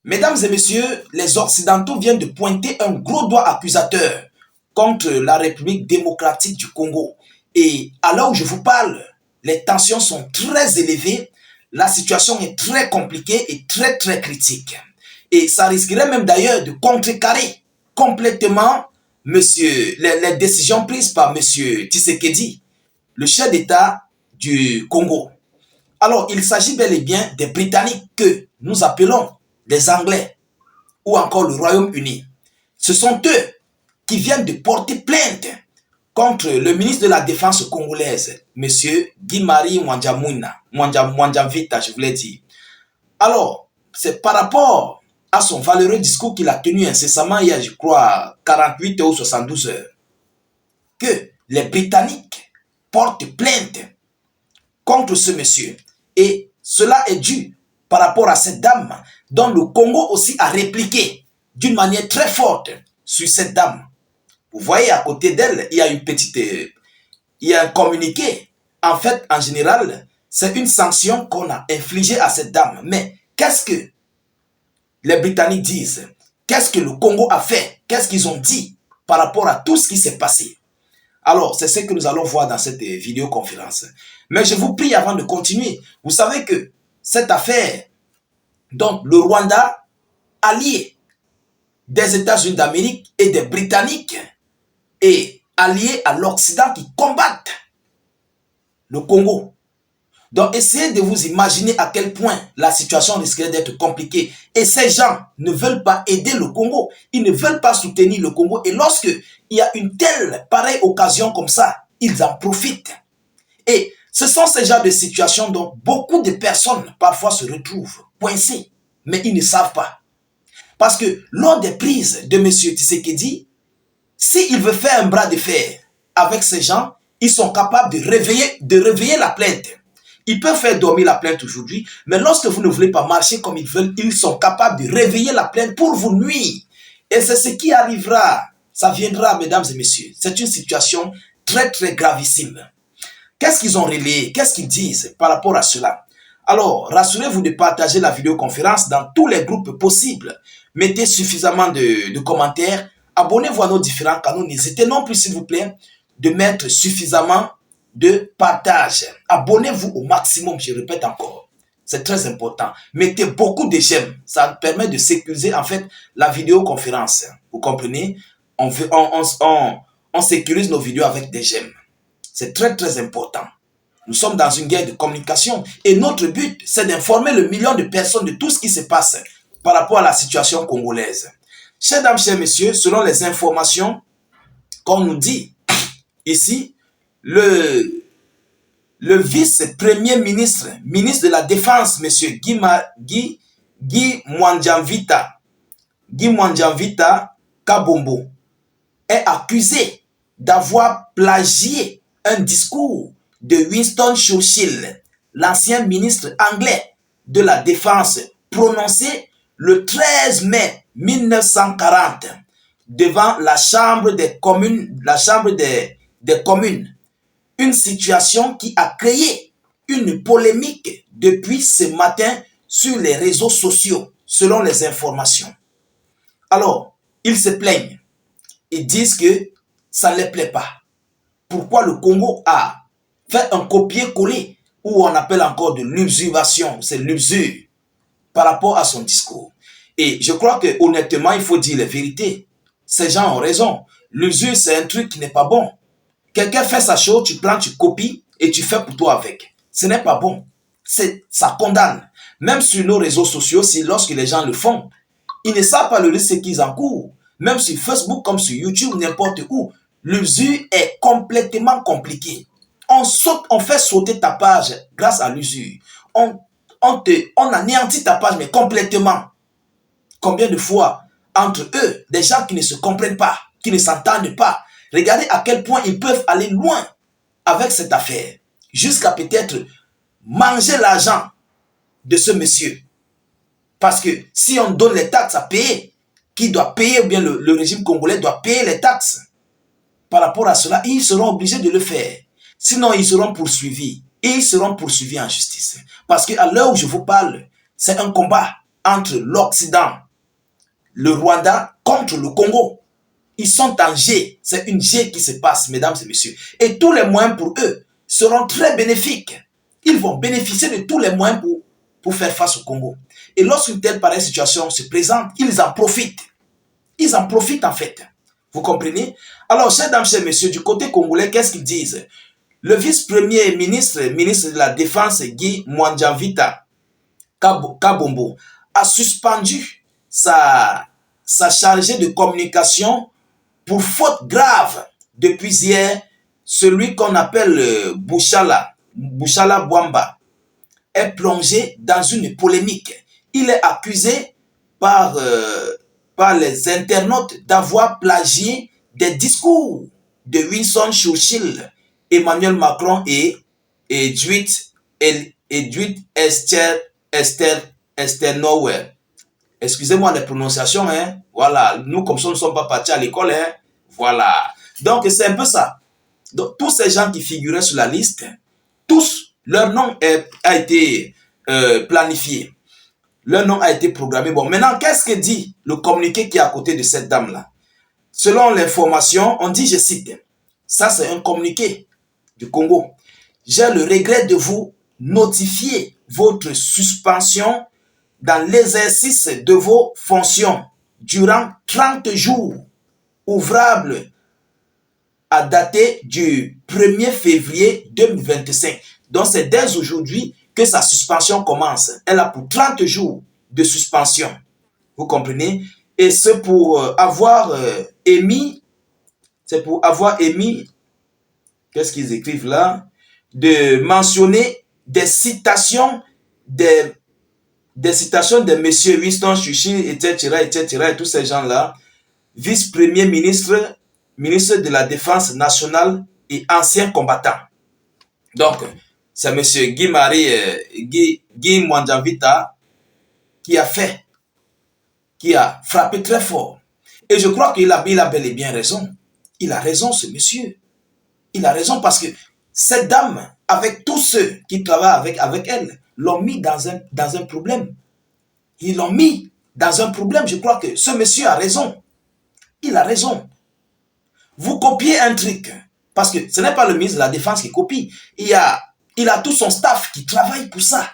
Mesdames et messieurs, les Occidentaux viennent de pointer un gros doigt accusateur contre la République démocratique du Congo. Et à l'heure où je vous parle, les tensions sont très élevées, la situation est très compliquée et très critique. Et ça risquerait même d'ailleurs de contrecarrer complètement les décisions prises par M. Tshisekedi, le chef d'État du Congo. Alors, il s'agit bel et bien des Britanniques que nous appelons des Anglais ou encore le Royaume-Uni. Ce sont eux qui viennent de porter plainte contre le ministre de la Défense congolaise, M. Guy-Marie Mwandjamvita, je voulais dire. Alors, c'est par rapport à son valeureux discours qu'il a tenu incessamment il y a, je crois, 48 ou 72 heures, que les Britanniques portent plainte contre ce monsieur. Et cela est dû par rapport à cette dame dont le Congo aussi a répliqué d'une manière très forte sur cette dame. Vous voyez, à côté d'elle, il y a une petite... il y a un communiqué. En fait, en général, c'est une sanction qu'on a infligée à cette dame. Mais qu'est-ce que les Britanniques disent? Qu'est-ce que le Congo a fait? Qu'est-ce qu'ils ont dit par rapport à tout ce qui s'est passé? Alors, c'est ce que nous allons voir dans cette vidéoconférence. Mais je vous prie avant de continuer, vous savez que cette affaire, donc le Rwanda, allié des États-Unis d'Amérique et des Britanniques, et allié à l'Occident qui combattent le Congo. Donc, essayez de vous imaginer à quel point la situation risquerait d'être compliquée. Et ces gens ne veulent pas aider le Congo. Ils ne veulent pas soutenir le Congo. Et lorsque il y a une telle, pareille occasion comme ça, ils en profitent. Et ce sont ces genres de situations dont beaucoup de personnes parfois se retrouvent coincées. Mais ils ne savent pas. Parce que lors des prises de M. Tshisekedi, s'il veut faire un bras de fer avec ces gens, ils sont capables de réveiller la plainte. Ils peuvent faire dormir la plainte aujourd'hui, mais lorsque vous ne voulez pas marcher comme ils veulent, ils sont capables de réveiller la plainte pour vous nuire. Et c'est ce qui arrivera. Ça viendra, mesdames et messieurs. C'est une situation très gravissime. Qu'est-ce qu'ils ont relayé? Qu'est-ce qu'ils disent par rapport à cela? Alors, rassurez-vous de partager la vidéoconférence dans tous les groupes possibles. Mettez suffisamment de commentaires. Abonnez-vous à nos différents canaux. N'hésitez non plus, s'il vous plaît, de mettre suffisamment de partage. Abonnez-vous au maximum, je répète encore. C'est très important. Mettez beaucoup de j'aime. Ça permet de sécuriser en fait la vidéoconférence. Vous comprenez? On sécurise nos vidéos avec des j'aime. C'est très important. Nous sommes dans une guerre de communication et notre but, c'est d'informer le million de personnes de tout ce qui se passe par rapport à la situation congolaise. Chers dames, chers messieurs, selon les informations qu'on nous dit ici, le vice-premier ministre, ministre de la Défense, M. Guy Mwandjamvita Kabombo, est accusé d'avoir plagié un discours de Winston Churchill, l'ancien ministre anglais de la Défense, prononcé le 13 mai 1940 devant la Chambre des communes, une situation qui a créé une polémique depuis ce matin sur les réseaux sociaux, selon les informations. Alors, ils se plaignent. Ils disent que ça ne les plaît pas. Pourquoi le Congo a fait un copier-coller, ou on appelle encore de l'usurpation, c'est l'usure, par rapport à son discours. Et je crois que honnêtement, il faut dire la vérité. Ces gens ont raison. L'usure, c'est un truc qui n'est pas bon. Quelqu'un fait sa chose, tu prends, tu copies et tu fais pour toi avec. Ce n'est pas bon. Ça condamne. Même sur nos réseaux sociaux, lorsque les gens le font, ils ne savent pas le risque qu'ils encourent. Même sur Facebook, comme sur YouTube, n'importe où, l'usure est complètement compliquée. On fait sauter ta page grâce à l'usure. On anéantit ta page, mais complètement. Combien de fois, entre eux, des gens qui ne se comprennent pas, qui ne s'entendent pas, regardez à quel point ils peuvent aller loin avec cette affaire, jusqu'à peut-être manger l'argent de ce monsieur. Parce que si on donne les taxes à payer, qui doit payer, ou bien le régime congolais doit payer les taxes. Par rapport à cela, ils seront obligés de le faire. Sinon, ils seront poursuivis. Et ils seront poursuivis en justice. Parce qu'à l'heure où je vous parle, c'est un combat. entre l'Occident, le Rwanda contre le Congo. Ils sont en G. C'est une G qui se passe, mesdames et messieurs. Et tous les moyens pour eux seront très bénéfiques. Ils vont bénéficier de tous les moyens pour faire face au Congo. Et lorsqu'une telle pareille situation se présente, ils en profitent. Ils en profitent en fait. Vous comprenez? Alors, chers dames, chers messieurs, du côté congolais, qu'est-ce qu'ils disent? Le vice-premier ministre, ministre de la Défense, Guy Mwanjavita Kabombo, a suspendu sa chargée de communication pour faute grave depuis hier. Celui qu'on appelle Bouchala Bwamba est plongé dans une polémique. Il est accusé par les internautes d'avoir plagié des discours de Winston Churchill, Emmanuel Macron et Edwith Esther Nowell. Excusez-moi les prononciations, hein. Voilà, nous comme ça nous ne sommes pas partis à l'école, hein. Voilà. Donc c'est un peu ça. Donc tous ces gens qui figuraient sur la liste, tous, leur nom a été planifié. Leur nom a été programmé. Bon, maintenant, qu'est-ce que dit le communiqué qui est à côté de cette dame-là? Selon l'information, on dit, je cite, ça c'est un communiqué du Congo. J'ai le regret de vous notifier votre suspension dans l'exercice de vos fonctions durant 30 jours ouvrables à dater du 1er février 2025. Donc c'est dès aujourd'hui que sa suspension commence. Elle a pour 30 jours de suspension. Vous comprenez? Et c'est pour avoir émis, qu'est-ce qu'ils écrivent là? De mentionner des citations de M. Winston Churchill, etc., et tous ces gens-là, vice-premier ministre, ministre de la Défense nationale et ancien combattant. Donc, c'est M. Guy Mwanjavita qui a frappé très fort. Et je crois qu'il a bel et bien raison. Il a raison, ce monsieur. Il a raison parce que cette dame, avec tous ceux qui travaillent avec elle, l'ont mis dans un problème. Ils l'ont mis dans un problème. Je crois que ce monsieur a raison. Il a raison. Vous copiez un truc. Parce que ce n'est pas le ministre de la Défense qui copie. Il a tout son staff qui travaille pour ça.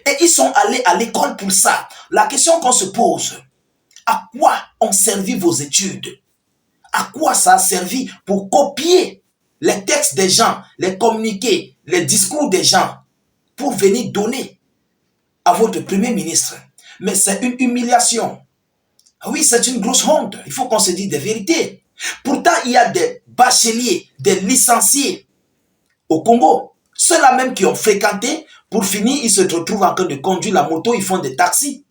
Et ils sont allés à l'école pour ça. La question qu'on se pose, à quoi ont servi vos études? À quoi ça a servi pour copier les textes des gens, les communiqués, les discours des gens, pour venir donner à votre premier ministre? Mais c'est une humiliation. Oui, c'est une grosse honte. Il faut qu'on se dise des vérités. Pourtant, il y a des bacheliers, des licenciés au Congo. Ceux-là même qui ont fréquenté, pour finir, ils se retrouvent en train de conduire la moto, ils font des taxis.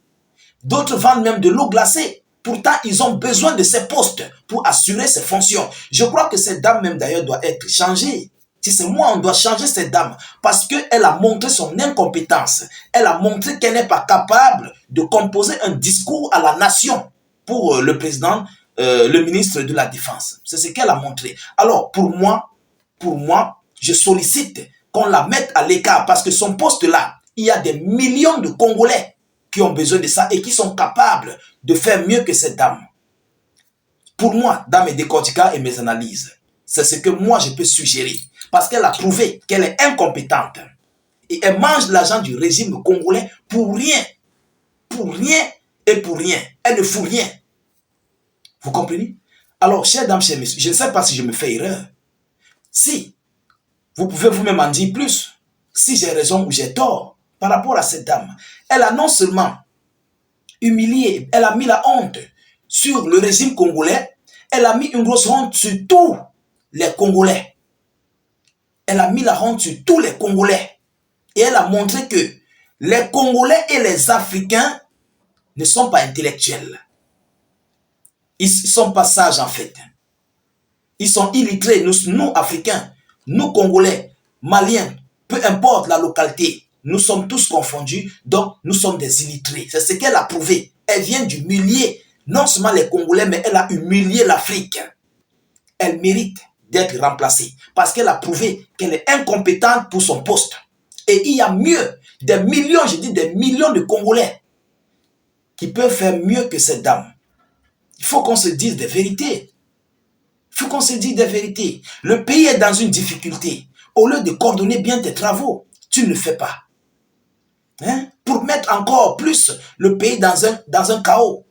D'autres vendent même de l'eau glacée. Pourtant, ils ont besoin de ces postes pour assurer ces fonctions. Je crois que cette dame même d'ailleurs doit être changée. Si c'est moi, on doit changer cette dame parce qu'elle a montré son incompétence. Elle a montré qu'elle n'est pas capable de composer un discours à la nation pour le président, le ministre de la Défense. C'est ce qu'elle a montré. Alors, pour moi, je sollicite qu'on la mette à l'écart parce que son poste-là, il y a des millions de Congolais qui ont besoin de ça et qui sont capables de faire mieux que cette dame. Pour moi, dans mes décortiquats et mes analyses, c'est ce que moi je peux suggérer. Parce qu'elle a prouvé qu'elle est incompétente. Et elle mange l'argent du régime congolais pour rien. Pour rien et pour rien. Elle ne fout rien. Vous comprenez? Alors, chers dames, chers messieurs, je ne sais pas si je me fais erreur. Si, vous pouvez vous-même en dire plus. Si j'ai raison ou j'ai tort par rapport à cette dame. Elle a non seulement humilié, elle a mis la honte sur le régime congolais, elle a mis une grosse honte sur tous les Congolais. Elle a mis la honte sur tous les Congolais. Et elle a montré que les Congolais et les Africains ne sont pas intellectuels. Ils ne sont pas sages en fait. Ils sont illettrés. Nous Africains, nous Congolais, Maliens, peu importe la localité, nous sommes tous confondus, donc nous sommes des illettrés. C'est ce qu'elle a prouvé. Elle vient d'humilier non seulement les Congolais, mais elle a humilié l'Afrique. Elle mérite d'être remplacée parce qu'elle a prouvé qu'elle est incompétente pour son poste. Et il y a mieux, des millions, je dis des millions de Congolais qui peut faire mieux que cette dame. Il faut qu'on se dise des vérités. Il faut qu'on se dise des vérités. Le pays est dans une difficulté. Au lieu de coordonner bien tes travaux, tu ne le fais pas. Hein? Pour mettre encore plus le pays dans un chaos.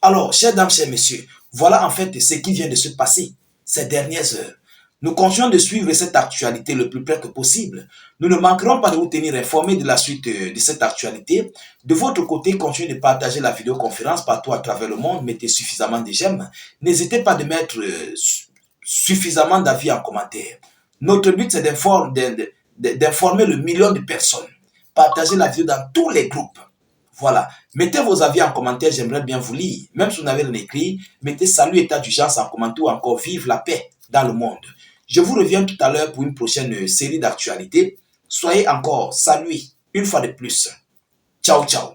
Alors, chers dames, chers messieurs, voilà en fait ce qui vient de se passer ces dernières heures. Nous continuons de suivre cette actualité le plus près que possible. Nous ne manquerons pas de vous tenir informés de la suite de cette actualité. De votre côté, continuez de partager la vidéoconférence partout à travers le monde. Mettez suffisamment de j'aime. N'hésitez pas de mettre suffisamment d'avis en commentaire. Notre but, c'est d'informer le million de personnes. Partagez la vidéo dans tous les groupes. Voilà. Mettez vos avis en commentaire, j'aimerais bien vous lire. Même si vous n'avez rien écrit, mettez salut, état d'urgence en commentaire ou encore vive la paix dans le monde. Je vous reviens tout à l'heure pour une prochaine série d'actualités. Soyez encore salués une fois de plus. Ciao, ciao.